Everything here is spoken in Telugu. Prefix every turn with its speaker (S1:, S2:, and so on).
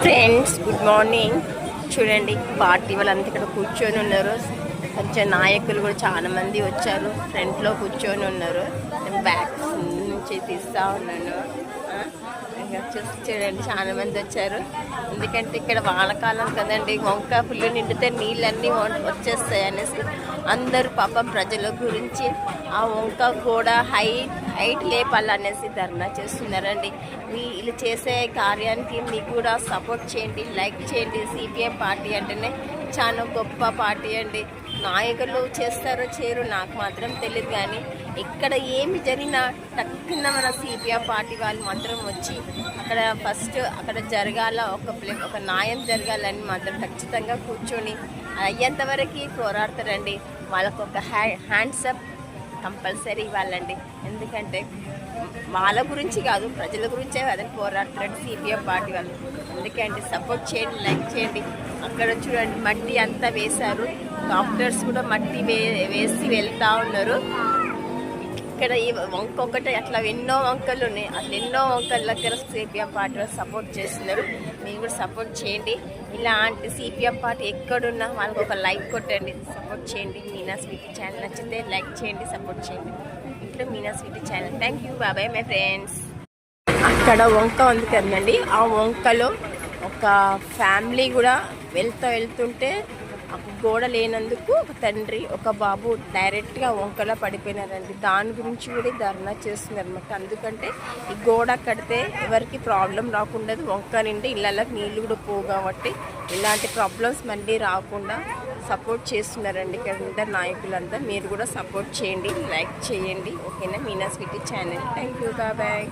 S1: Friends good morning. చూడండి పార్టీ వాళ్ళంతా ఇక్కడ కూర్చొని ఉన్నారు. కొంచెం నాయకులు కూడా చాలా మంది వచ్చారు. ఫ్రంట్లో కూర్చొని ఉన్నారు. బ్యాక్ నుంచి తీస్తూ ఉన్నాను. చూడండి చాలా మంది వచ్చారు. ఎందుకంటే ఇక్కడ వానకాలం కదండి, వంక పుల్లు నిండితే నీళ్ళన్నీ వచ్చేస్తాయి అనేసి అందరూ పాపం ప్రజల గురించి ఆ వంక కూడా హైట్ లేపాలనేసి ధర్నా చేస్తున్నారండి. వీళ్ళు చేసే కార్యానికి మీకు కూడా సపోర్ట్ చేయండి, లైక్ చేయండి. సిపిఎం పార్టీ అంటేనే చాలా గొప్ప పార్టీ అండి. నాయకులు చేస్తారో చేయరు నాకు మాత్రం తెలియదు, కానీ ఇక్కడ ఏమి జరిగినా టక్కున మన సిపిఎం పార్టీ వాళ్ళు మాత్రం వచ్చి అక్కడ ఫస్ట్ అక్కడ జరగాల, ఒక న్యాయం జరగాలని మాత్రం ఖచ్చితంగా కూర్చొని అయ్యేంతవరకు పోరాడతారండి. వాళ్ళకు ఒక హ్యాండ్సప్ కంపల్సరీ ఇవ్వాలండి. ఎందుకంటే వాళ్ళ గురించి కాదు, ప్రజల గురించే అదే పోరాడుతారండి సిపిఎం పార్టీ వాళ్ళు. ఎందుకంటే సపోర్ట్ చేయండి, లైక్ చేయండి. అక్కడ చూడండి మట్టి అంతా వేశారు. డాక్టర్స్ కూడా మట్టి వేసి వెళ్తూ ఉన్నారు. ఇక్కడ ఈ వంక ఒకటి అట్లా ఎన్నో వంకలు ఉన్నాయి. అట్లా ఎన్నో వంకల దగ్గర సిపిఎం పార్టీ వాళ్ళు సపోర్ట్ చేస్తున్నారు. మీరు కూడా సపోర్ట్ చేయండి. ఇలాంటి సిపిఎం పార్టీ ఎక్కడున్నా వాళ్ళకి ఒక లైక్ కొట్టండి, సపోర్ట్ చేయండి. మీనా స్వీటీ ఛానల్ నచ్చితే లైక్ చేయండి, సపోర్ట్ చేయండి. ఇక్కడ Meena sweety channel. Thank you, బాబాయ్ మై ఫ్రెండ్స్. అక్కడ వంక ఉంది కదండి, ఆ వంకలో ఒక ఫ్యామిలీ కూడా వెళ్తుంటే గోడ లేనందుకు ఒక తండ్రి ఒక బాబు డైరెక్ట్గా వంకలో పడిపోయినారండి. దాని గురించి కూడా ధర్నా చేస్తున్నారు అన్నమాట. ఎందుకంటే ఈ గోడ కడితే ఎవరికి ప్రాబ్లం రాకుండా వంక నిండి ఇళ్ళకి నీళ్ళు కూడా పోవు, కాబట్టి ఇలాంటి ప్రాబ్లమ్స్ మళ్ళీ రాకుండా సపోర్ట్ చేస్తున్నారండి ఇక్కడ అందరు నాయకులంతా. మీరు కూడా సపోర్ట్ చేయండి, లైక్ చేయండి. ఓకేనా? Meena sweety channel. Thank you, bye.